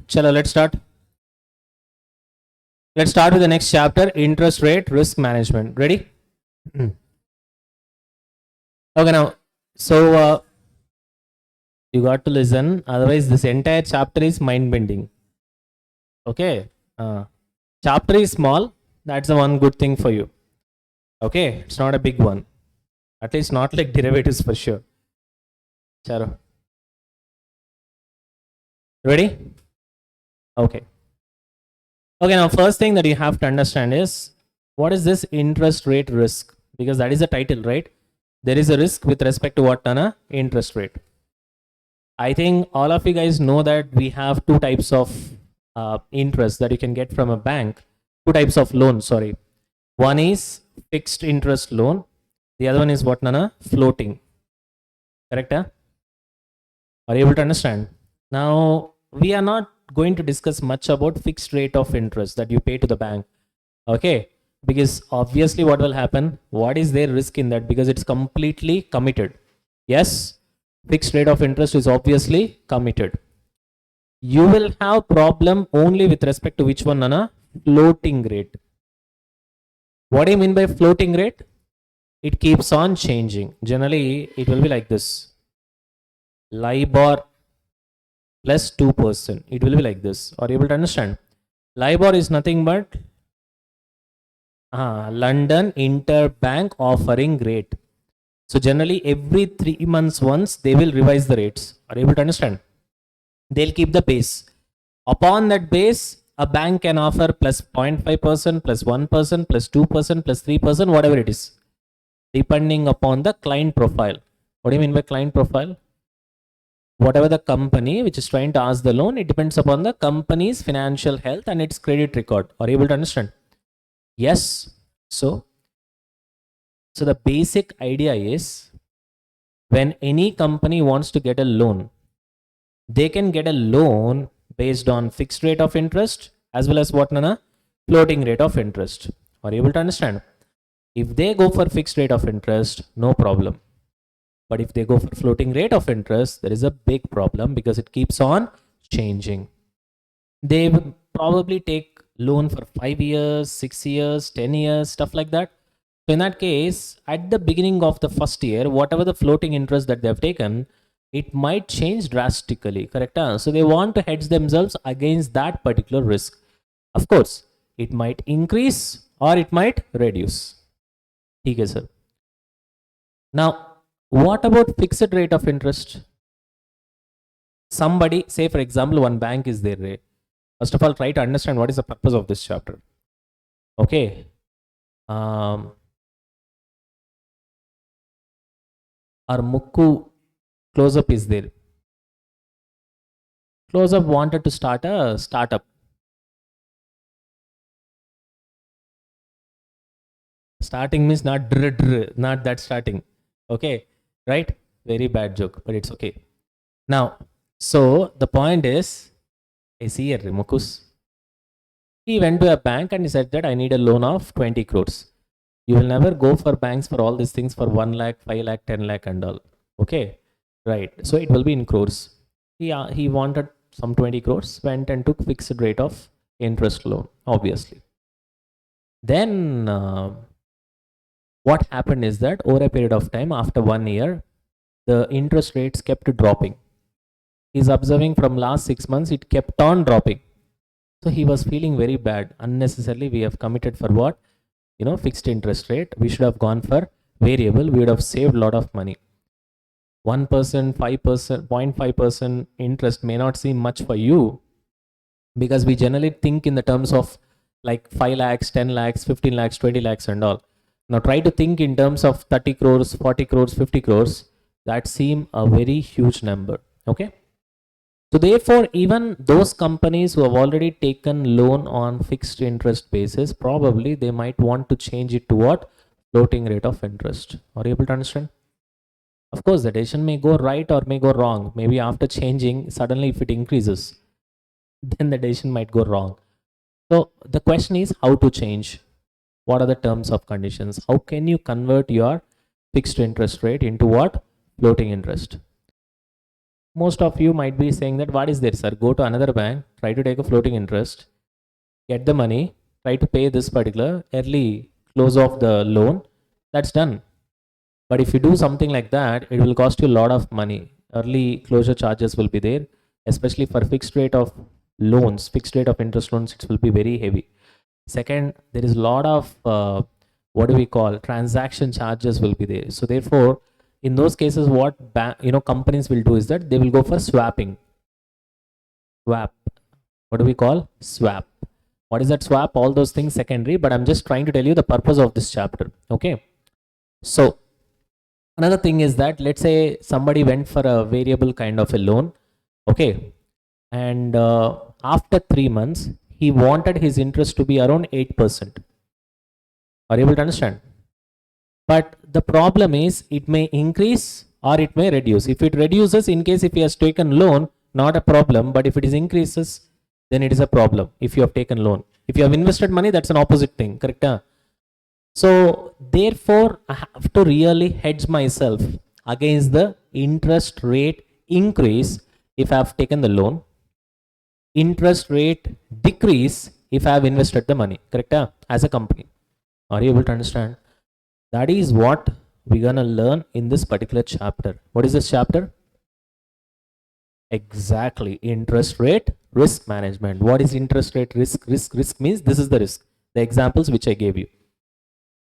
Chalo, let's start. Let's start with the next chapter, interest rate risk management. Ready? Okay, now, so you got to listen. Otherwise, this entire chapter is mind bending. Okay. Chapter is small. That's the one good thing for you. Okay. It's not a big one. At least not like derivatives for sure. Chalo. Ready? Okay. Okay, now first thing that you have to understand is what is this interest rate risk? Because that is the title, right? There is a risk with respect to what, Tana? Interest rate. I think all of you guys know that we have two types of interest that you can get from a bank. Two types of loans, sorry. One is fixed interest loan. The other one is what, Nana? Floating. Correct? Huh? Are you able to understand? Now, we are not going to discuss much about fixed rate of interest that you pay to the bank. Okay? Because obviously what will happen? What is their risk in that? Because it's completely committed. Yes? Fixed rate of interest is obviously committed. You will have problem only with respect to which one, Nana? Floating rate. What do you mean by floating rate? It keeps on changing. Generally, it will be like this. LIBOR plus 2%. It will be like this. Are you able to understand? LIBOR is nothing but London Interbank Offering Rate. So generally every 3 months once they will revise the rates. Are you able to understand? They'll keep the base. Upon that base, a bank can offer plus 0.5%, plus 1%, plus 2%, plus 3%, whatever it is, depending upon the client profile. What do you mean by client profile? Whatever the company which is trying to ask the loan, it depends upon the company's financial health and its credit record. Are you able to understand? Yes. So the basic idea is when any company wants to get a loan, they can get a loan based on fixed rate of interest as well as what, Nana? Floating rate of interest. Are you able to understand? If they go for fixed rate of interest, no problem. But if they go for floating rate of interest, there is a big problem because it keeps on changing. They will probably take loan for 5 years, 6 years, 10 years, stuff like that. So in that case, at the beginning of the first year, whatever the floating interest that they have taken, it might change drastically, correct? So they want to hedge themselves against that particular risk. Of course, it might increase or it might reduce. Okay, sir. Now, what about fixed rate of interest? Somebody, say for example, one bank is there. First of all, try to understand what is the purpose of this chapter. Okay. Our Mukku close-up is there. Close-up wanted to start a startup. Starting means not not that starting. Okay, right? Very bad joke, but it's okay. Now, so the point is here, Mukus. He went to a bank and he said that I need a loan of 20 crores. You will never go for banks for all these things for 1 lakh, 5 lakh, 10 lakh and all. Okay, right. So it will be in crores. He wanted some 20 crores, went and took fixed rate of interest loan, obviously. Then what happened is that over a period of time, after 1 year, the interest rates kept dropping. He's observing from last 6 months, it kept on dropping. So he was feeling very bad. Unnecessarily, we have committed for what? Fixed interest rate. We should have gone for variable. We would have saved a lot of money. 1%, 5%, 0.5% interest may not seem much for you because we generally think in the terms of like 5 lakhs, 10 lakhs, 15 lakhs, 20 lakhs and all. Now try to think in terms of 30 crores, 40 crores, 50 crores. That seem a very huge number. Okay. So therefore, even those companies who have already taken loan on fixed interest basis, probably they might want to change it to what? Floating rate of interest. Are you able to understand? Of course, the decision may go right or may go wrong. Maybe after changing, suddenly if it increases, then the decision might go wrong. So the question is how to change. What are the terms of conditions? How can you convert your fixed interest rate into what? Floating interest. most of you might be saying that what is there, sir? Go to another bank, try to take a floating interest, get the money, try to pay this particular early close of the loan. That's done. But if you do something like that, it will cost you a lot of money. Early closure charges will be there, especially for fixed rate of loans, fixed rate of interest loans, it will be very heavy. Second, there is a lot of what do we call transaction charges will be there. So therefore, in those cases, what companies will do is that they will go for swapping. Swap. What do we call swap? What is that swap? All those things secondary, but I'm just trying to tell you the purpose of this chapter. Okay. So another thing is that, let's say somebody went for a variable kind of a loan. Okay. And after 3 months, he wanted his interest to be around 8%. Are you able to understand? But the problem is it may increase or it may reduce. If it reduces, in case if he has taken loan, not a problem. But if it is increases, then it is a problem if you have taken loan. If you have invested money, that's an opposite thing, correct? So therefore, I have to really hedge myself against the interest rate increase if I have taken the loan, interest rate decrease if I have invested the money, correct? As a company. Are you able to understand? That is what we're gonna learn in this particular chapter. What is this chapter? Exactly, interest rate risk management. What is interest rate risk? Risk means this is the risk. The examples which I gave you.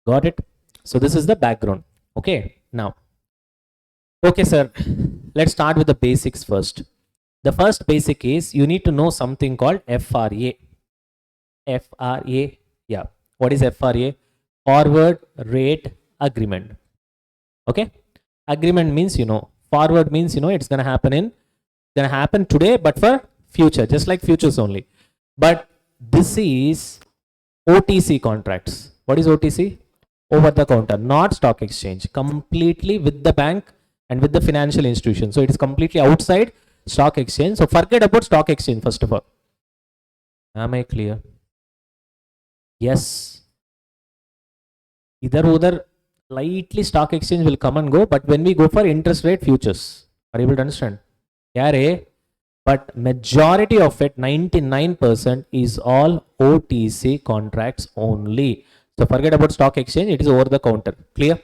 Got it? So this is the background. Okay, now. Okay, sir. Let's start with the basics first. The first basic is you need to know something called FRA. FRA. Yeah. What is FRA? Forward rate agreement. Okay. Agreement means, forward means, it's going to happen today, but for future, just like futures only. But this is OTC contracts. What is OTC? Over the counter, not stock exchange, completely with the bank and with the financial institution. So it is completely outside stock exchange. So forget about stock exchange first of all. Am I clear? Yes. Either other lightly stock exchange will come and go, but when we go for interest rate futures, are you able to understand? Yeah, but majority of it, 99% is all OTC contracts only. So forget about stock exchange, it is over the counter. Clear?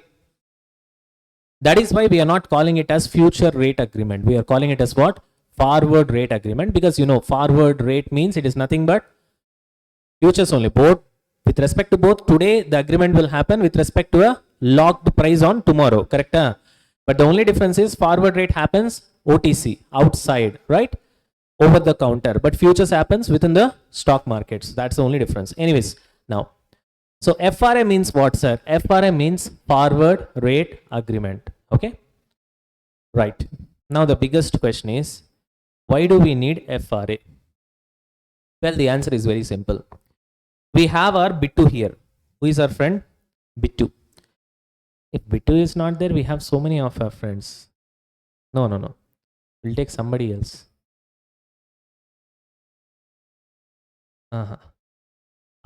That is why we are not calling it as future rate agreement. We are calling it as what? Forward rate agreement, because forward rate means it is nothing but futures only. Both with respect to both, today the agreement will happen with respect to a locked price on tomorrow, correct? But the only difference is forward rate happens OTC, outside, right? Over the counter. But futures happens within the stock markets. That's the only difference. Anyways, now. So FRA means what, sir? FRA means forward rate agreement. Okay? Right. Now the biggest question is, why do we need FRA? Well, the answer is very simple. We have our Bittu here. Who is our friend? Bittu. If Bittu is not there, we have so many of our friends. No. We'll take somebody else.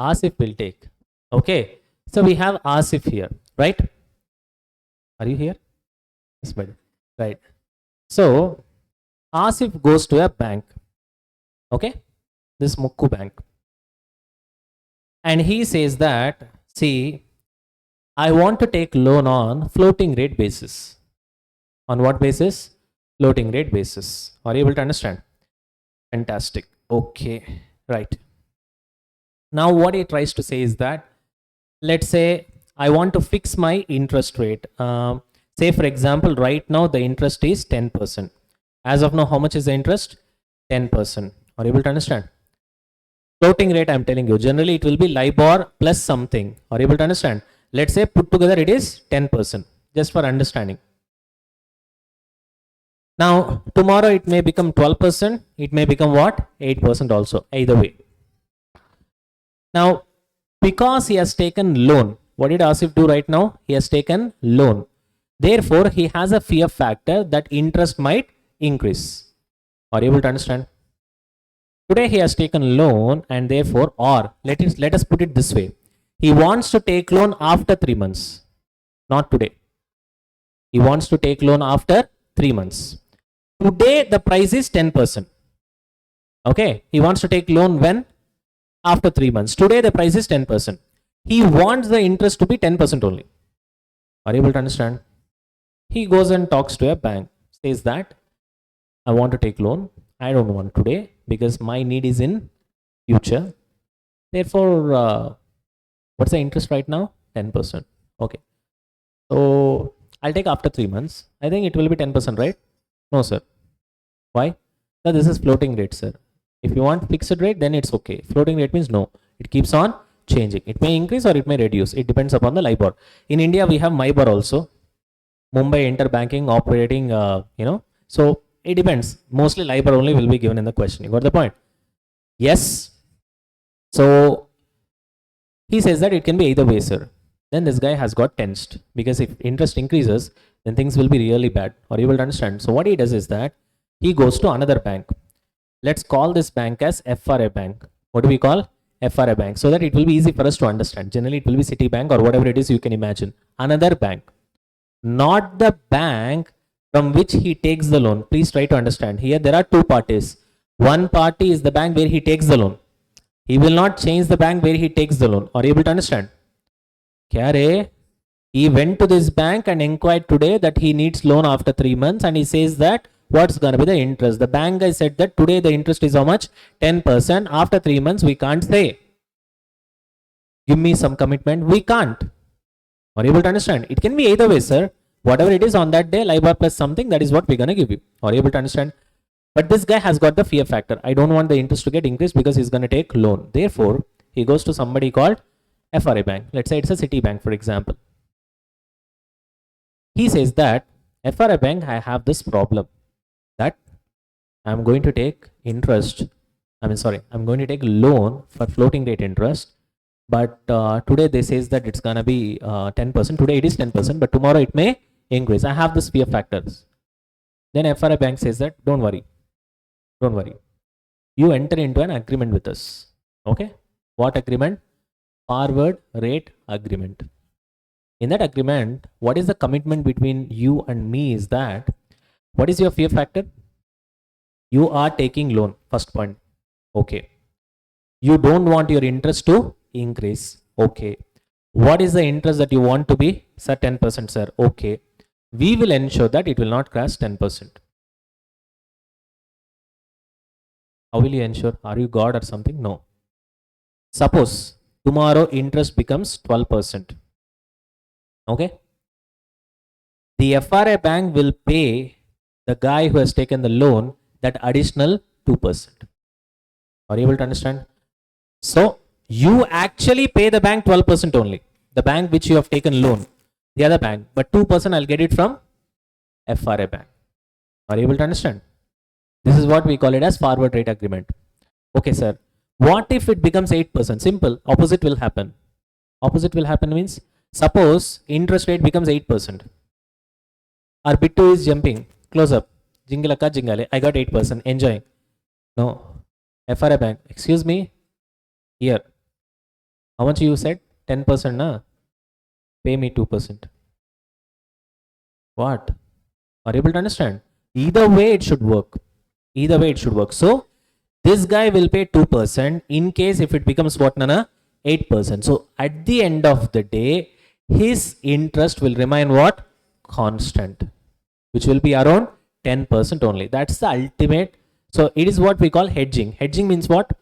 Asif will take. Okay. So we have Asif here, right? Are you here? Yes, buddy. Right. So Asif goes to a bank. Okay. This Mukku bank. And he says that, see, I want to take loan on floating rate basis. On what basis? Floating rate basis. Are you able to understand? Fantastic. Okay. Right. Now what he tries to say is that, let's say I want to fix my interest rate. Say for example, right now the interest is 10%. As of now, how much is the interest? 10%. Are you able to understand? Floating rate, I'm telling you, generally it will be LIBOR plus something. Are you able to understand? Let's say put together it is 10%, just for understanding. Now tomorrow it may become 12%, it may become what? 8% also, either way. Now because he has taken loan, what did Asif do right now? He has taken loan. Therefore he has a fear factor that interest might increase. Are you able to understand? Today he has taken loan, and therefore, or let us put it this way. He wants to take loan after 3 months, not today. He wants to take loan after 3 months. Today the price is 10%. Okay, he wants to take loan when? After 3 months. Today the price is 10%. He wants the interest to be 10% only. Are you able to understand? He goes and talks to a bank, says that I want to take loan. I don't want today because my need is in future. Therefore, what's the interest right now? 10%. Okay. So I'll take after 3 months. I think it will be 10%, right? No, sir. Why? So this is floating rate, sir. If you want fixed rate, then it's okay. Floating rate means no. It keeps on changing. It may increase or it may reduce. It depends upon the LIBOR. In India, we have MIBOR also. Mumbai Interbanking Operating, So it depends. Mostly LIBOR only will be given in the question. You got the point? Yes. So he says that it can be either way, sir. Then this guy has got tensed because if interest increases, then things will be really bad. Or you will understand. So what he does is that he goes to another bank. Let's call this bank as FRA bank. What do we call? FRA bank. So that it will be easy for us to understand. Generally, it will be Citibank or whatever it is you can imagine. Another bank. Not the bank from which he takes the loan. Please try to understand. Here there are two parties. One party is the bank where he takes the loan. He will not change the bank where he takes the loan. Are you able to understand? Kya he went to this bank and inquired today that he needs loan after 3 months and he says that what's going to be the interest. The bank guy said that today the interest is how much? 10%. After 3 months we can't say. Give me some commitment. We can't. Are you able to understand? It can be either way, sir. Whatever it is on that day, LIBOR plus something, that is what we're going to give you. Are you able to understand? But this guy has got the fear factor. I don't want the interest to get increased because he's going to take loan. Therefore, he goes to somebody called FRA bank. Let's say it's a Citibank, for example. He says that FRA bank, I have this problem that I'm going to take interest. I'm going to take loan for floating rate interest. But today they says that it's going to be 10%. Today it is 10%, but tomorrow it may increase. I have the fear factors. Then FRA bank says that don't worry. Don't worry. You enter into an agreement with us. Okay? What agreement? Forward rate agreement. In that agreement, what is the commitment between you and me is that, what is your fear factor? You are taking loan, first point. Okay. You don't want your interest to increase. Okay. What is the interest that you want to be? Sir, 10%, sir. Okay. We will ensure that it will not cross 10%. How will you ensure? Are you God or something? No. Suppose tomorrow interest becomes 12%. Okay. The FRA bank will pay the guy who has taken the loan that additional 2%. Are you able to understand? So you actually pay the bank 12% only. The bank which you have taken loan, the other bank, but 2% I'll get it from FRA bank. Are you able to understand? This is what we call it as forward rate agreement. Okay, sir. What if it becomes 8%? Simple. Opposite will happen. Opposite will happen means, suppose interest rate becomes 8%. Our bit 2 is jumping. Close up. Jingalaka jingale. I got 8%. Enjoying. No. FRA bank. Excuse me. Here. How much you said? 10%, na? Pay me 2%. What? Are you able to understand? Either way it should work. Either way it should work. So this guy will pay 2% in case if it becomes what, Nana? 8%. So at the end of the day, his interest will remain what? Constant, which will be around 10% only. That's the ultimate. So it is what we call hedging. Hedging means what?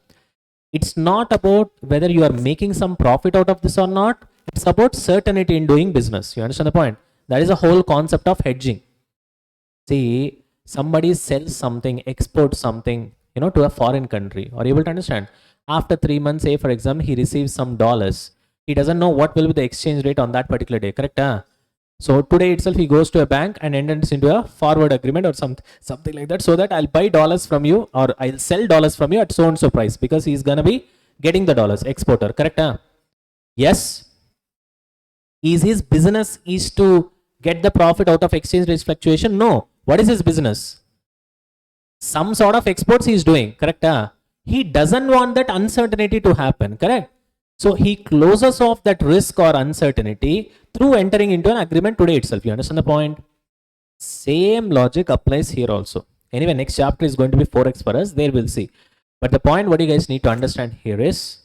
It's not about whether you are making some profit out of this or not. It's about certainty in doing business. You understand the point? That is the whole concept of hedging. See, somebody sells something, exports something, to a foreign country. Are you able to understand? After 3 months, say for example, he receives some dollars. He doesn't know what will be the exchange rate on that particular day. Correct? So today itself he goes to a bank and enters into a forward agreement or something like that, so that I'll buy dollars from you or I'll sell dollars from you at so and so price, because he's gonna be getting the dollars, exporter. Correct? Yes. Is his business is to get the profit out of exchange rate fluctuation? No. What is his business? Some sort of exports he is doing. Correct? He doesn't want that uncertainty to happen. Correct? So he closes off that risk or uncertainty through entering into an agreement today itself. You understand the point? Same logic applies here also. Anyway, next chapter is going to be forex for us. There we'll see. But the point what you guys need to understand here is,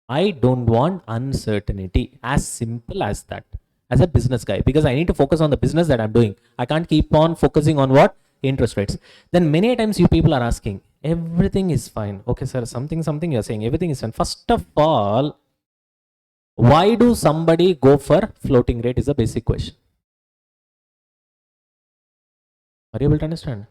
I don't want uncertainty. As simple as that. As a business guy, because I need to focus on the business that I'm doing. I can't keep on focusing on what? Interest rates. Then many times you people are asking, everything is fine. Okay, sir, something you're saying, everything is fine. First of all, why do somebody go for floating rate is a basic question. Are you able to understand?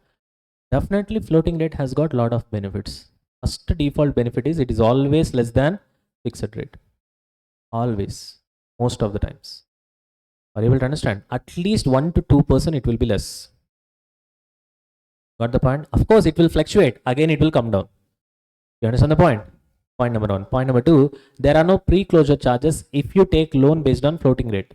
Definitely floating rate has got a lot of benefits. First default benefit is it is always less than fixed rate. Always. Most of the times. Are you able to understand? At least 1 to 2% it will be less. Got the point? Of course it will fluctuate. Again it will come down. You understand the point? Point number 1. Point number 2, there are no pre-closure charges if you take loan based on floating rate.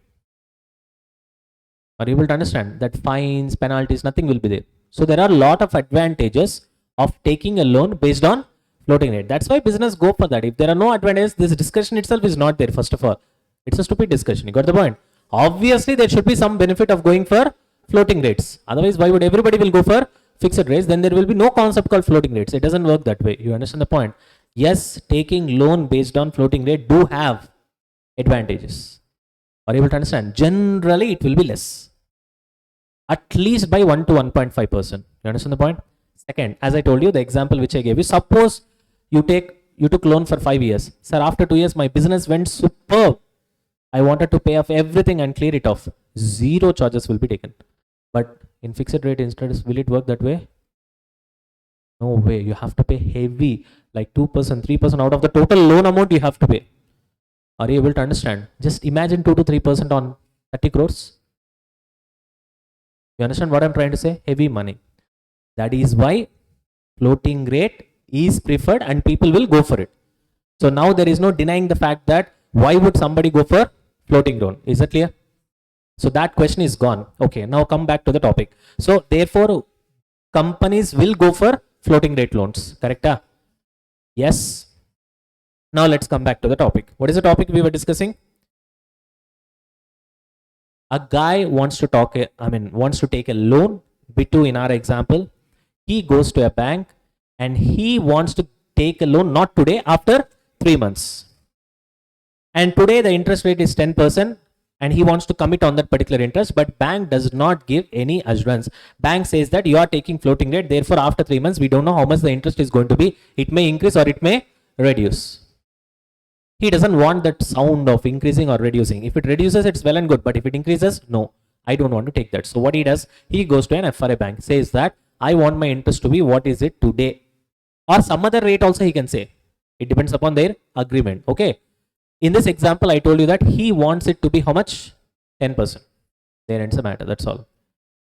Are you able to understand? That fines, penalties, nothing will be there. So there are a lot of advantages of taking a loan based on floating rate. That's why business go for that. If there are no advantages, this discussion itself is not there. First of all, it's a stupid discussion. You got the point? Obviously, there should be some benefit of going for floating rates. Otherwise, why would everybody will go for fixed rates? Then there will be no concept called floating rates. It doesn't work that way. You understand the point? Yes, taking loan based on floating rate do have advantages. Are you able to understand? Generally, it will be less. At least by 1 to 1.5%. You understand the point? Second, as I told you, the example which I gave you, suppose you took loan for 5 years. Sir, after 2 years, my business went superb. I wanted to pay off everything and clear it off. Zero charges will be taken. But in fixed rate instead, will it work that way? No way. You have to pay heavy, like 2%, 3% out of the total loan amount you have to pay. Are you able to understand? Just imagine 2 to 3% on 30 crores. You understand what I'm trying to say? Heavy money. That is why floating rate is preferred and people will go for it. So now there is no denying the fact that why would somebody go for floating loan? Is that clear? So that question is gone. Okay, now come back to the topic. So therefore, companies will go for floating rate loans. Correct? Yes. Now let's come back to the topic. What is the topic we were discussing? A guy wants to take a loan. B2 in our example, he goes to a bank and he wants to take a loan, not today, after 3 months. And today the interest rate is 10% and he wants to commit on that particular interest, but bank does not give any assurance. Bank says that you are taking floating rate, therefore after 3 months we don't know how much the interest is going to be. It may increase or it may reduce. He doesn't want that sound of increasing or reducing. If it reduces, it's well and good, but if it increases, no, I don't want to take that. So what he does, he goes to an FRA bank, says that I want my interest to be what is it today, or some other rate also he can say. It depends upon their agreement. Okay. In this example, I told you that he wants it to be how much? 10%. There ends the matter. That's all.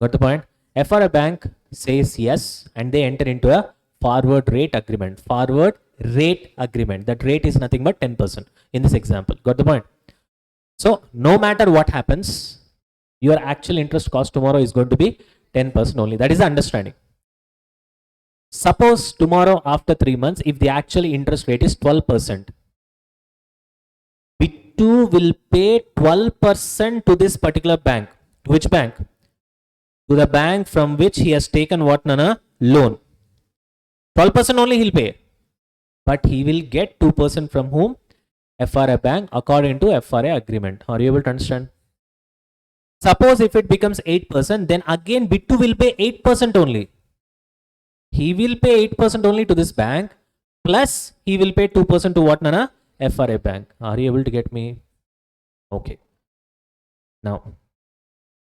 Got the point? FRA bank says yes, and they enter into a forward rate agreement. Forward rate agreement. That rate is nothing but 10% in this example. Got the point? So no matter what happens, your actual interest cost tomorrow is going to be 10% only. That is the understanding. Suppose tomorrow after 3 months, if the actual interest rate is 12%, B2 will pay 12% to this particular bank. Which bank? To the bank from which he has taken what, Nana? Loan. 12% only he'll pay. But he will get 2% from whom? FRA bank according to FRA agreement. Are you able to understand? Suppose if it becomes 8%, then again B2 will pay 8% only. He will pay 8% only to this bank, plus he will pay 2% to what, Nana? FRA bank. Are you able to get me? Okay. Now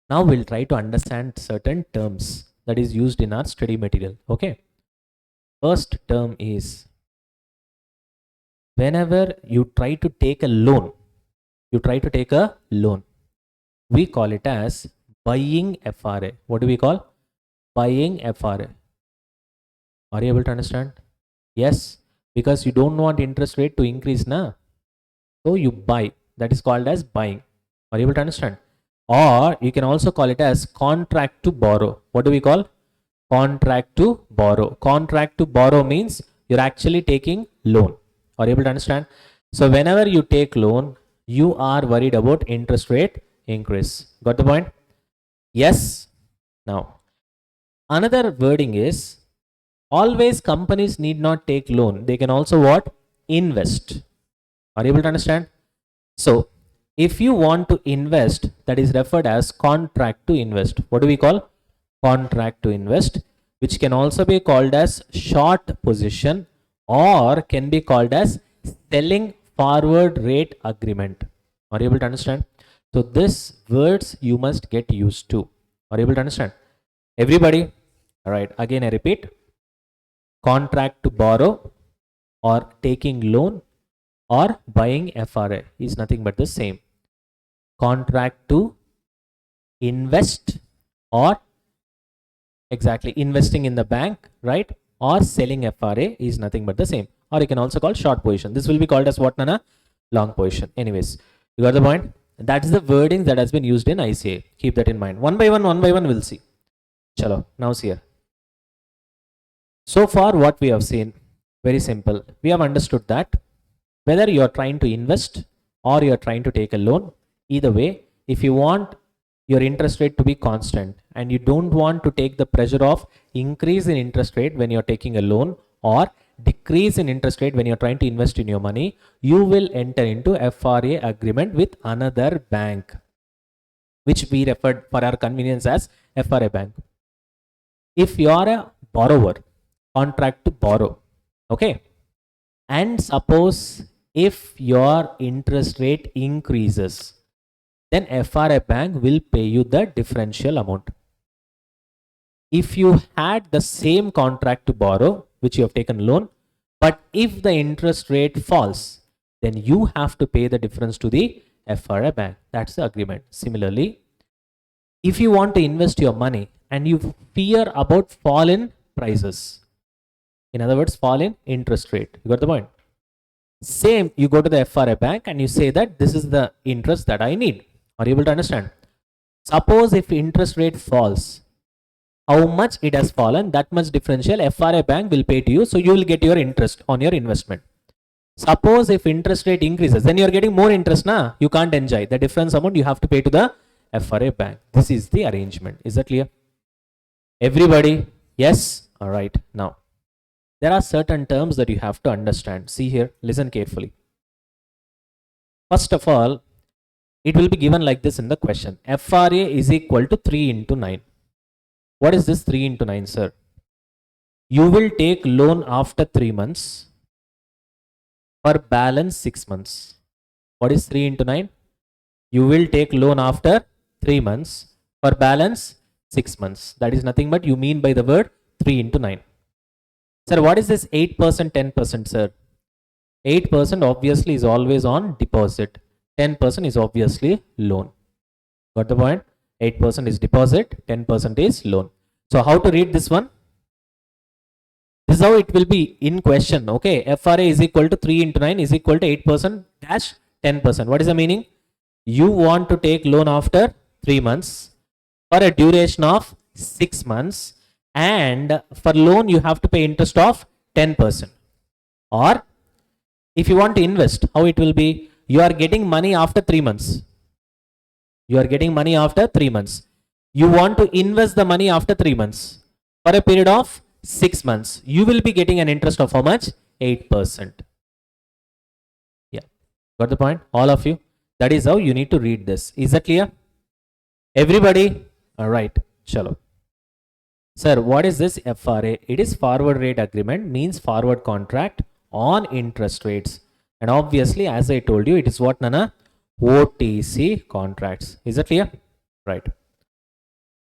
we'll try to understand certain terms that is used in our study material. Okay. First term is, whenever you try to take a loan, we call it as buying FRA. What do we call? Buying FRA. Are you able to understand? Yes, because you don't want interest rate to increase, na? So you buy. That is called as buying. Are you able to understand? Or you can also call it as contract to borrow. What do we call? Contract to borrow. Contract to borrow means you're actually taking loan. Are you able to understand? So whenever you take loan, you are worried about interest rate increase. Got the point? Yes. Now, Another wording is always companies need not take loan. They can also what? Invest. Are you able to understand? So if you want to invest, that is referred as contract to invest. What do we call? Contract to invest, which can also be called as short position or can be called as selling forward rate agreement. Are you able to understand? So these words you must get used to. Are you able to understand? Everybody? All right. Again, I repeat. Contract to borrow or taking loan or buying FRA is nothing but the same. Contract to invest or exactly investing in the bank, right? Or selling FRA is nothing but the same. Or you can also call short position. This will be called as what, Nana? Long position. Anyways, you got the point? That's the wording that has been used in ICA. Keep that in mind. One by one we'll see. Chalo, now see here. So far what we have seen, very simple. We have understood that whether you are trying to invest or you are trying to take a loan, either way, if you want your interest rate to be constant and you don't want to take the pressure of increase in interest rate when you're taking a loan or decrease in interest rate when you're trying to invest in your money, you will enter into FRA agreement with another bank, which we referred for our convenience as FRA bank. If you are a borrower, contract to borrow, okay, and suppose if your interest rate increases, then FRA bank will pay you the differential amount. If you had the same contract to borrow, which you have taken loan, but if the interest rate falls, then you have to pay the difference to the FRA bank. That's the agreement. Similarly, if you want to invest your money and you fear about fall in prices, in other words, fall in interest rate, you got the point? Same, you go to the FRA bank and you say that this is the interest that I need. Are you able to understand? Suppose if interest rate falls, how much it has fallen, that much differential FRA bank will pay to you. So you will get your interest on your investment. Suppose if interest rate increases, then you are getting more interest now. You can't enjoy the difference amount. You have to pay to the FRA bank. This is the arrangement. Is that clear? Everybody? Yes? All right. Now, there are certain terms that you have to understand. See here, listen carefully. First of all, it will be given like this in the question. FRA is equal to 3 into 9. What is this 3 into 9, sir? You will take loan after 3 months for balance 6 months. What is 3 into 9? You will take loan after 3 months for balance 6 months. That is nothing but you mean by the word 3 into 9. Sir, what is this 8%, 10%, sir? 8% obviously is always on deposit. 10% is obviously loan. Got the point? 8% is deposit, 10% is loan. So how to read this one? This is how it will be in question. Okay, FRA is equal to 3 into 9 is equal to 8% dash 10%. What is the meaning? You want to take loan after 3 months for a duration of 6 months, and for loan you have to pay interest of 10%. Or if you want to invest, how it will be? You are getting money after 3 months. You are getting money after 3 months. You want to invest the money after 3 months for a period of 6 months. You will be getting an interest of how much? 8%. Yeah, got the point? All of you. That is how you need to read this. Is that clear? Everybody? All right. Chalo. Sir, what is this FRA? It is forward rate agreement, means forward contract on interest rates. And obviously, as I told you, it is what, Nana? OTC contracts. Is that clear? Right.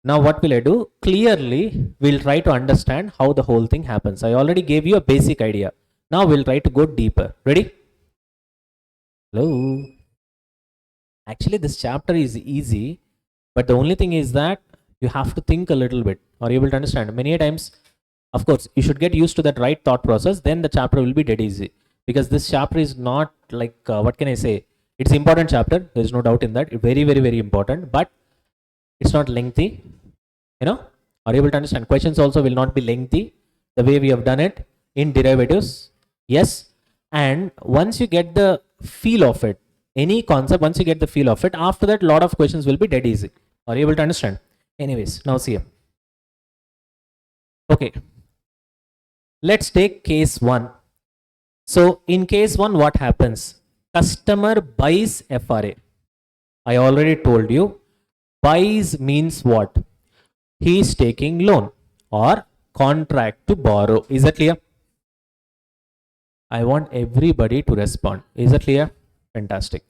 Now what will I do? Clearly, we'll try to understand how the whole thing happens. I already gave you a basic idea. Now we'll try to go deeper. Ready? Hello? Actually, this chapter is easy, but the only thing is that you have to think a little bit. Are you able to understand? Many times, of course, you should get used to that right thought process. Then the chapter will be dead easy. Because this chapter is not like, what can I say? It's important chapter. There's no doubt in that. Very, very, very important. But it's not lengthy. You know? Are you able to understand? Questions also will not be lengthy. The way we have done it in derivatives. Yes. And once you get the feel of it, any concept, once you get the feel of it, after that, lot of questions will be dead easy. Are you able to understand? Anyways, now see here. Okay, let's take case 1. So in case 1, what happens? Customer buys FRA. I already told you, buys means what? He is taking loan or contract to borrow. Is that clear? I want everybody to respond. Is that clear? Fantastic.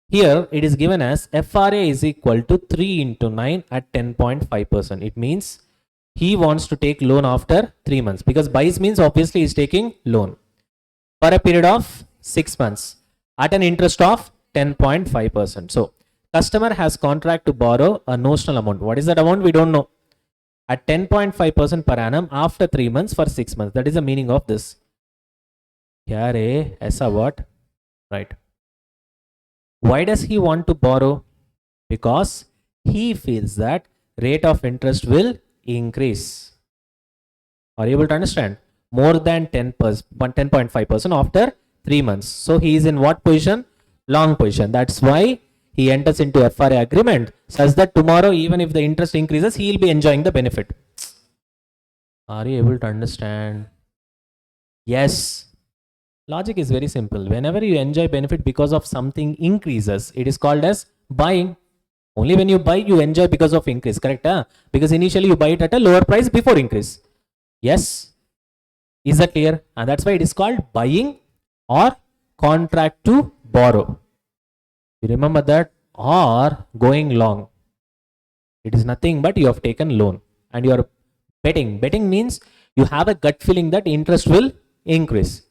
Here it is given as FRA is equal to 3 into 9 at 10.5%. It means he wants to take loan after 3 months, because buys means obviously he is taking loan for a period of 6 months at an interest of 10.5%. So customer has contract to borrow a notional amount. What is that amount? We don't know. At 10.5% per annum after 3 months for 6 months. That is the meaning of this. Here, aisa what? Right. Why does he want to borrow? Because he feels that rate of interest will increase. Are you able to understand? More than 10.5% after 3 months. So he is in what position? Long position. That's why he enters into FRA agreement such that tomorrow, even if the interest increases, he will be enjoying the benefit. Are you able to understand? Yes. Logic is very simple. Whenever you enjoy benefit because of something increases, it is called as buying. Only when you buy, you enjoy because of increase, correct? Because initially you buy it at a lower price before increase. Yes. Is that clear? And that's why it is called buying or contract to borrow. You remember that? Or going long. It is nothing but you have taken loan and you are betting. Betting means you have a gut feeling that interest will increase.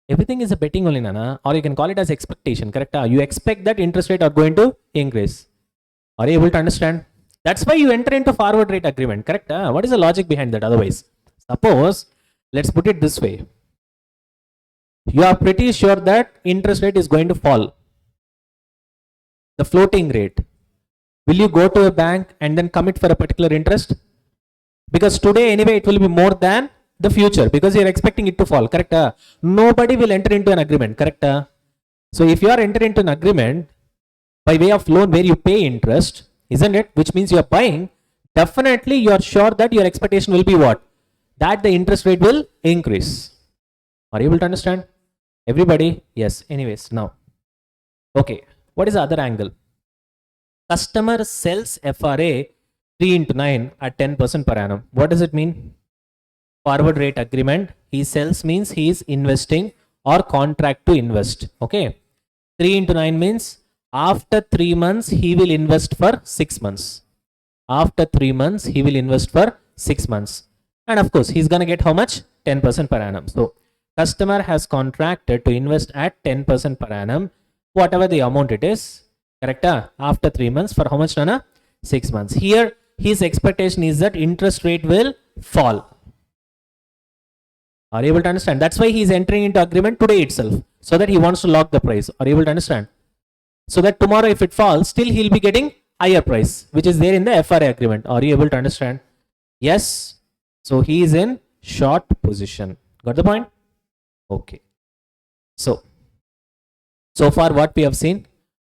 Everything is a betting only, Nana, or you can call it as expectation, correct? You expect that interest rate are going to increase. Are you able to understand? That's why you enter into forward rate agreement, correct? What is the logic behind that otherwise? Suppose, let's put it this way. You are pretty sure that interest rate is going to fall. The floating rate. Will you go to a bank and then commit for a particular interest? Because today anyway it will be more than the future because you're expecting it to fall, correct? Nobody will enter into an agreement, correct? So if you are entering into an agreement by way of loan where you pay interest, isn't it? Which means you are buying, definitely you are sure that your expectation will be what? That the interest rate will increase. Are you able to understand? Everybody? Yes. Anyways, now. Okay. What is the other angle? Customer sells FRA 3 into 9 at 10% per annum. What does it mean? Forward rate agreement. He sells means he is investing or contract to invest. Okay. 3 into 9 means after 3 months he will invest for 6 months. After 3 months he will invest for 6 months. And of course he's going to get how much? 10% per annum. So customer has contracted to invest at 10% per annum, whatever the amount it is, correct? After 3 months for how much, Nana? 6 months. Here his expectation is that interest rate will fall. Are you able to understand? That's why he is entering into agreement today itself, so that he wants to lock the price. Are you able to understand? So that tomorrow if it falls, still he'll be getting higher price, which is there in the FRA agreement. Are you able to understand? Yes. So he is in short position. Got the point? Okay. So far what we have seen,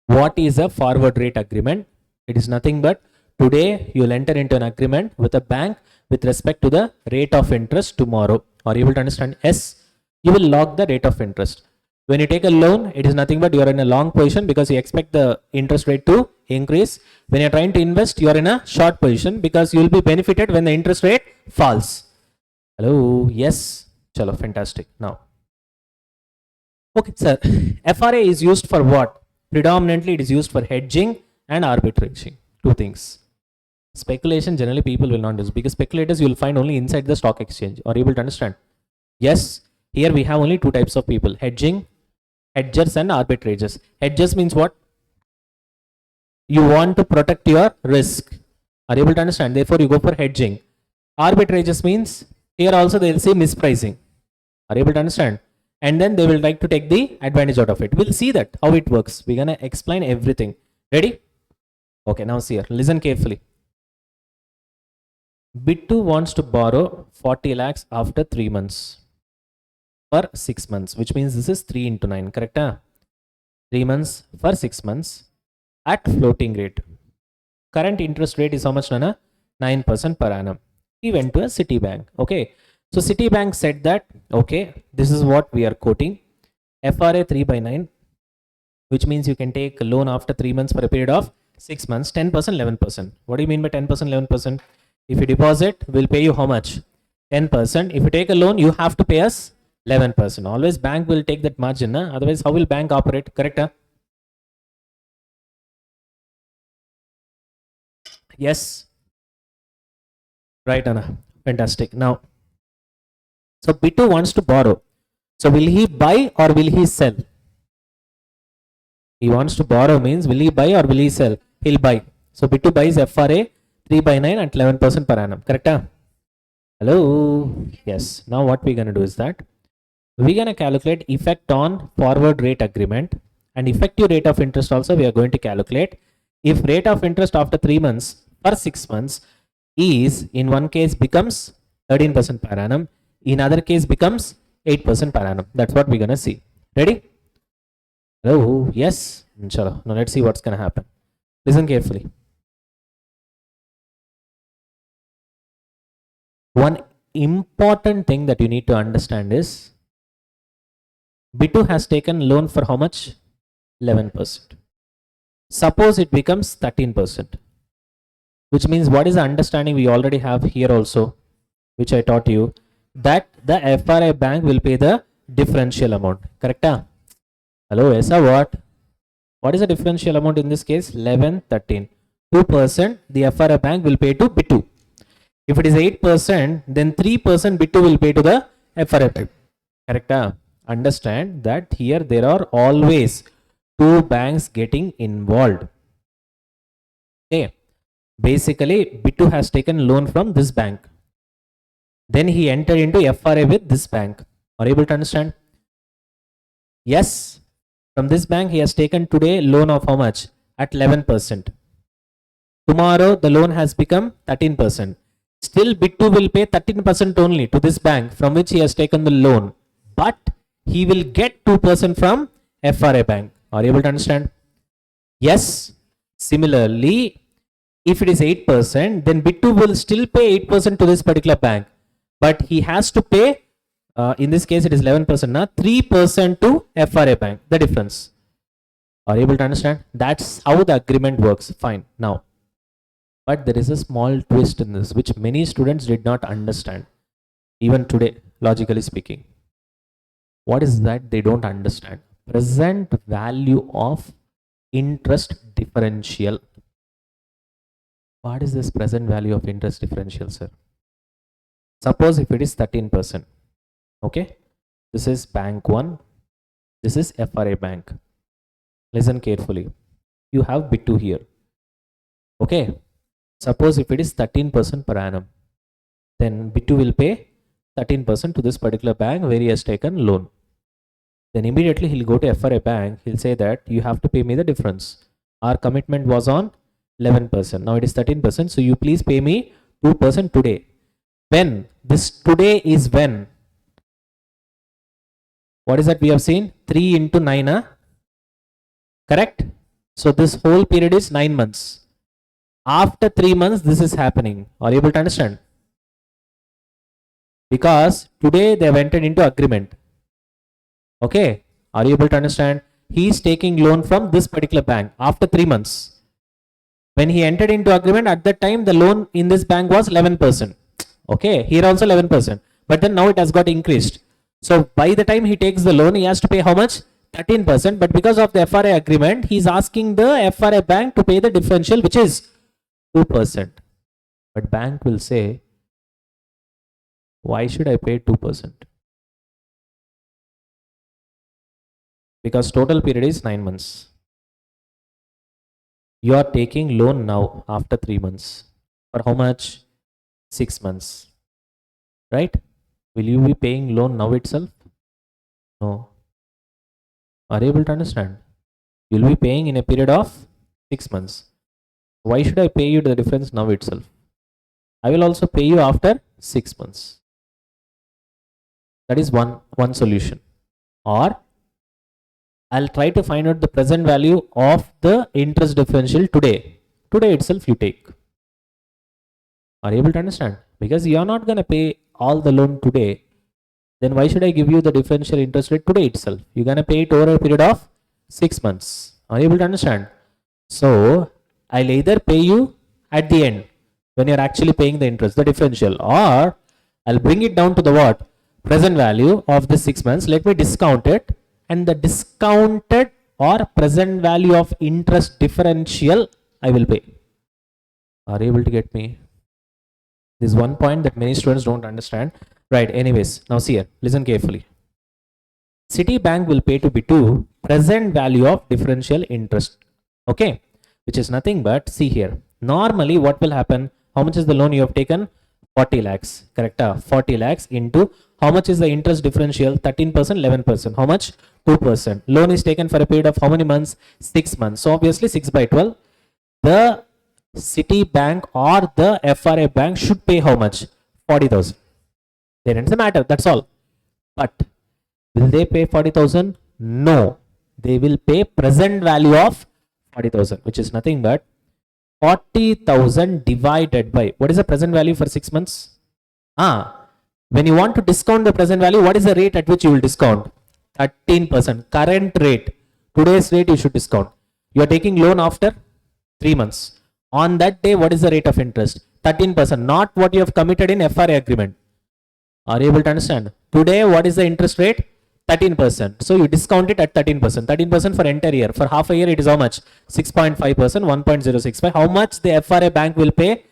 what is a forward rate agreement? It is nothing but today you will enter into an agreement with a bank with respect to the rate of interest tomorrow. Are you able to understand? Yes, you will lock the rate of interest. When you take a loan, it is nothing but you are in a long position because you expect the interest rate to increase. When you are trying to invest, you are in a short position because you will be benefited when the interest rate falls. Hello, yes, chalo, fantastic. Now, okay, sir, FRA is used for what? Predominantly, it is used for hedging and arbitraging. Two things. Speculation, generally people will not use because speculators you will find only inside the stock exchange. Are you able to understand? Yes, here we have only two types of people: hedging, hedgers and arbitrators. Hedgers means what? You want to protect your risk. Are you able to understand? Therefore, you go for hedging. Arbitrators means here also they will say mispricing. Are you able to understand? And then they will like to take the advantage out of it. We'll see that how it works. We're gonna explain everything. Ready? Okay, now see here. Listen carefully. Bid 2 wants to borrow 40 lakhs after 3 months for 6 months, which means this is 3 into 9, correct? 3 months for 6 months at floating rate. Current interest rate is how much, Nana? 9% per annum. He went to a Citibank. Okay. So Citibank said that, okay, this is what we are quoting. FRA 3/9, which means you can take a loan after 3 months for a period of 6 months, 10%, 11%. What do you mean by 10%, 11%? If you deposit, we'll pay you how much? 10%. If you take a loan, you have to pay us 11%. Always bank will take that margin. Huh? Otherwise, how will bank operate? Correct? Huh? Yes. Right, Anna. Fantastic. Now, so B2 wants to borrow. So will he buy or will he sell? He wants to borrow means will he buy or will he sell? He'll buy. So B2 buys FRA 3/9 at 11% per annum. Correct? Huh? Hello? Yes. Now what we're going to do is that we're going to calculate effect on forward rate agreement and effective rate of interest also we are going to calculate. If rate of interest after 3 months per 6 months is in one case becomes 13% per annum, in other case becomes 8% per annum. That's what we're going to see. Ready? Hello? Yes? Chalo. Now let's see what's going to happen. Listen carefully. One important thing that you need to understand is B2 has taken loan for how much? 11%. Suppose it becomes 13%, which means what is the understanding we already have here also, which I taught you, that the FRA bank will pay the differential amount. Correct? Hello, yes or what? What is the differential amount in this case? 11, 13. 2% the FRA bank will pay to B2. If it is 8%, then 3% B2 will pay to the FRA bank. Correct? Understand that here there are always two banks getting involved. Okay. Basically, B2 has taken loan from this bank. Then he entered into FRA with this bank. Are you able to understand? Yes. From this bank, he has taken today loan of how much? At 11%. Tomorrow, the loan has become 13%. Still, B2 will pay 13% only to this bank from which he has taken the loan. But he will get 2% from FRA bank. Are you able to understand? Yes. Similarly, if it is 8%, then B2 will still pay 8% to this particular bank. But he has to pay, in this case, it is 11%, now 3% to FRA bank, the difference. Are you able to understand? That's how the agreement works. Fine. Now, but there is a small twist in this, which many students did not understand, even today, logically speaking. What is that they don't understand? Present value of interest differential. What is this present value of interest differential, sir? Suppose if it is 13%. Okay. This is bank 1. This is FRA bank. Listen carefully. You have B2 here. Okay. Suppose if it is 13% per annum, then B2 will pay 13% to this particular bank where he has taken loan. Then immediately he'll go to FRA bank. He'll say that you have to pay me the difference. Our commitment was on 11%. Now it is 13%. So you please pay me 2% today. When? This today is when? What is that we have seen? 3 into 9. Huh? Correct? So this whole period is 9 months. After 3 months, this is happening. Are you able to understand? Because today they have entered into agreement. Okay. Are you able to understand? He is taking loan from this particular bank after 3 months. When he entered into agreement, at that time, the loan in this bank was 11%. Okay. Here also 11%. But then now it has got increased. So by the time he takes the loan, he has to pay how much? 13%. But because of the FRA agreement, he is asking the FRA bank to pay the differential, which is 2%. But bank will say, why should I pay 2%? Because total period is 9 months. You are taking loan now after 3 months. For how much? 6 months. Right? Will you be paying loan now itself? No. Are you able to understand? You will be paying in a period of 6 months. Why should I pay you the difference now itself? I will also pay you after 6 months. That is one solution. Or I'll try to find out the present value of the interest differential today. Today itself you take. Are you able to understand? Because you are not going to pay all the loan today. Then why should I give you the differential interest rate today itself? You're going to pay it over a period of 6 months. Are you able to understand? So I'll either pay you at the end when you're actually paying the interest, the differential, or I'll bring it down to the what? Present value of the 6 months. Let me discount it, and the discounted or present value of interest differential I will pay. Are you able to get me? This is one point that many students don't understand. Right, anyways, now see here, listen carefully. Citibank will pay to B2 present value of differential interest. Okay, which is nothing but, see here, normally what will happen? How much is the loan you have taken? 40 lakhs, correct? 40 lakhs into how much is the interest differential? 13%, 11%. How much? 2%. Loan is taken for a period of how many months? 6 months. So obviously 6 by 12. The Citibank or the FRA bank should pay how much? 40,000. There ends the matter. That's all. But will they pay 40,000? No. They will pay present value of 40,000, which is nothing but 40,000 divided by, what is the present value for 6 months? When you want to discount the present value, what is the rate at which you will discount? 13%. Current rate. Today's rate you should discount. You are taking loan after 3 months. On that day, what is the rate of interest? 13%. Not what you have committed in FRA agreement. Are you able to understand? Today, what is the interest rate? 13%. So you discount it at 13%. 13% for entire year. For half a year, it is how much? 6.5%, 1.065. How much the FRA bank will pay?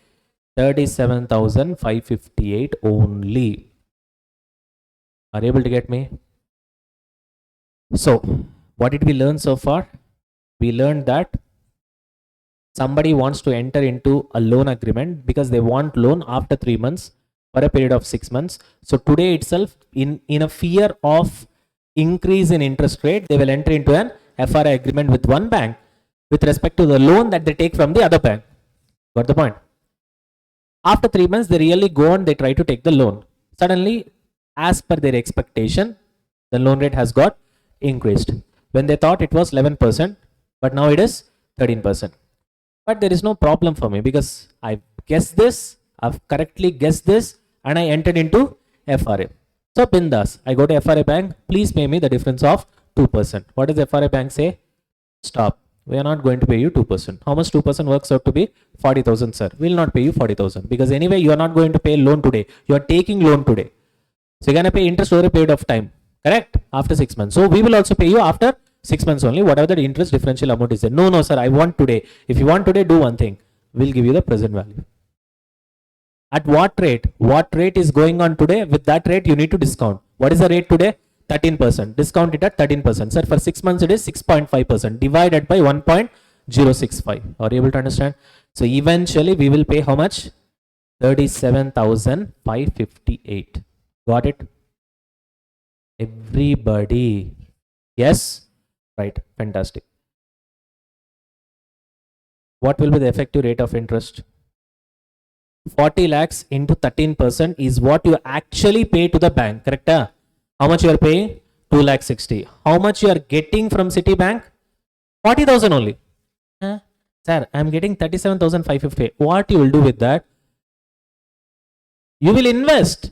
37,558 only. Are you able to get me? So, what did we learn so far? We learned that somebody wants to enter into a loan agreement because they want loan after 3 months for a period of 6 months. So today itself, in a fear of increase in interest rate, they will enter into an FRA agreement with one bank with respect to the loan that they take from the other bank. Got the point? After 3 months, they really go on, they try to take the loan. Suddenly, as per their expectation, the loan rate has got increased. When they thought it was 11%, but now it is 13%. But there is no problem for me because I've guessed this, I've correctly guessed this, and I entered into FRA. So bindas, I go to FRA bank, please pay me the difference of 2%. What does FRA bank say? Stop. We are not going to pay you 2%. How much 2% works out to be? 40,000, sir. We will not pay you 40,000 because anyway you are not going to pay loan today. You are taking loan today. So you're going to pay interest over a period of time. Correct? After 6 months. So we will also pay you after 6 months only, whatever the interest differential amount is there. No, sir, I want today. If you want today, do one thing. We'll give you the present value. At what rate? What rate is going on today? With that rate, you need to discount. What is the rate today? 13%. Discount it at 13%. Sir, for 6 months, it is 6.5% divided by 1.065. Are you able to understand? So eventually, we will pay how much? 37,558. Got it? Everybody. Yes? Right. Fantastic. What will be the effective rate of interest? 40 lakhs into 13% is what you actually pay to the bank. Correct? How much you are paying? 2 lakh 60. How much you are getting from Citibank? 40,000 only. Sir, I am getting 37,550. What you will do with that? You will invest.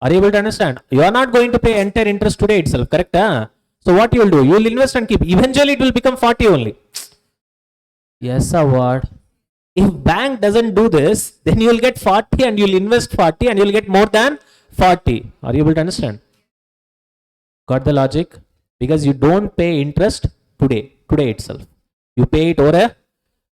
Are you able to understand? You are not going to pay entire interest today itself. Correct? So what you will do? You will invest and keep. Eventually it will become 40 only. Yes, sir. What? If bank doesn't do this, then you will get 40 and you will invest 40 and you will get more than 40. Are you able to understand? Got the logic? Because you don't pay interest today itself. You pay it over a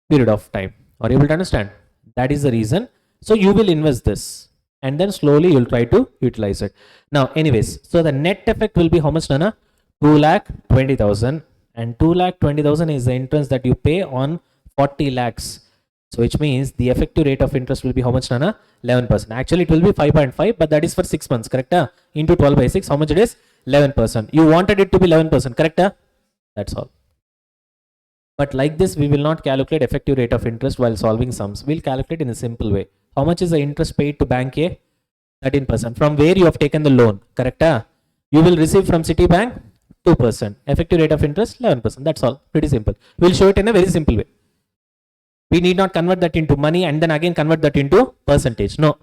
period of time. Are you able to understand? That is the reason. So you will invest this and then slowly you will try to utilize it. Now, anyways, so the net effect will be how much, Nana? 2,20,000, and 2,20,000 is the interest that you pay on 40 lakhs. So which means the effective rate of interest will be how much, Nana? 11%. Actually, it will be 5.5, but that is for 6 months, correct? Into 12 by 6, how much it is? 11%. You wanted it to be 11%, correct? That's all. But like this, we will not calculate effective rate of interest while solving sums. We'll calculate in a simple way. How much is the interest paid to bank A? 13%. From where you have taken the loan, correct? You will receive from Citibank 2%. Effective rate of interest 11%. That's all. Pretty simple. We'll show it in a very simple way. We need not convert that into money and then again convert that into percentage. No.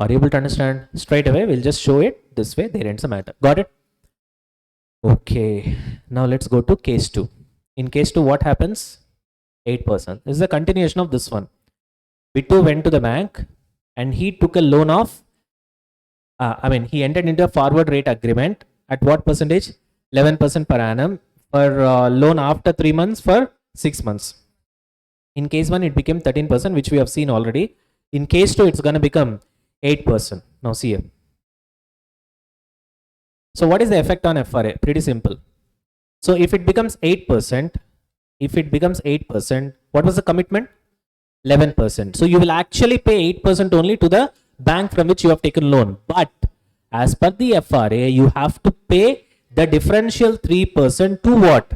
Are you able to understand? Straight away, we'll just show it this way. There ends the matter. Got it? Okay. Now let's go to case 2. In case 2, what happens? 8%. This is a continuation of this one. Bittu went to the bank and he took a loan of, he entered into a forward rate agreement at what percentage? 11% per annum for loan after 3 months for 6 months. In case 1, it became 13%, which we have seen already. In case 2, it's going to become 8%. Now see here. So what is the effect on FRA? Pretty simple. So if it becomes 8%, what was the commitment? 11%. So you will actually pay 8% only to the bank from which you have taken loan. But as per the FRA, you have to pay the differential 3% to what?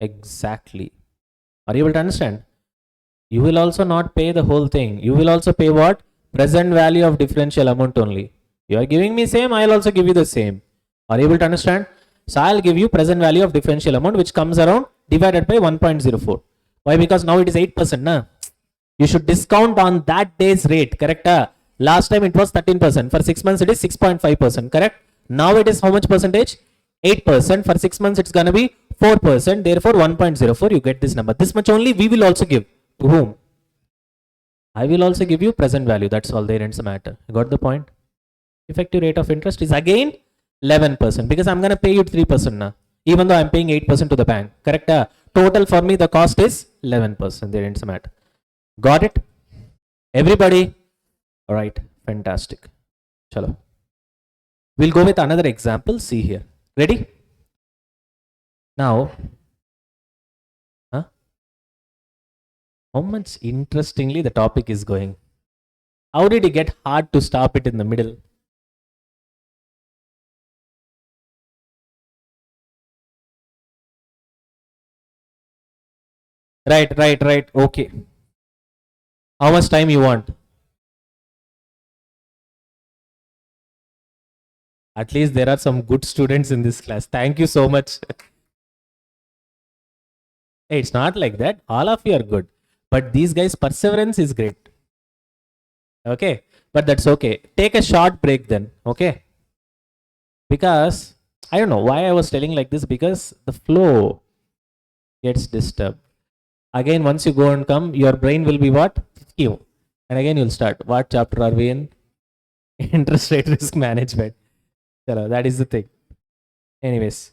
Exactly. Are you able to understand? You will also not pay the whole thing. You will also pay what? Present value of differential amount only. You are giving me same, I will also give you the same. Are you able to understand? So I'll give you present value of differential amount, which comes around divided by 1.04. Why? Because now it is 8%. Na? You should discount on that day's rate. Correct? Last time it was 13%. For 6 months it is 6.5%. Correct? Now it is how much percentage? 8%. For 6 months it's going to be 4%. Therefore 1.04. You get this number. This much only we will also give. To whom? I will also give you present value. That's all. There ends the matter. You got the point? Effective rate of interest is again 11% because I'm going to pay you 3% now. Even though I'm paying 8% to the bank. Correct? Total for me the cost is 11%. There ends the matter. Got it? Everybody? Alright. Fantastic. Chalo. We'll go with another example. See here. Ready? Now, how much interestingly the topic is going. How did it get hard to stop it in the middle? Right. Okay. How much time you want? At least there are some good students in this class. Thank you so much. Hey, it's not like that. All of you are good. But these guys' perseverance is great. Okay. But that's okay. Take a short break then. Okay. Because I don't know why I was telling like this, because the flow gets disturbed. Again, once you go and come, your brain will be what? You. And again, you'll start. What chapter are we in? Interest rate risk management. That is the thing. Anyways,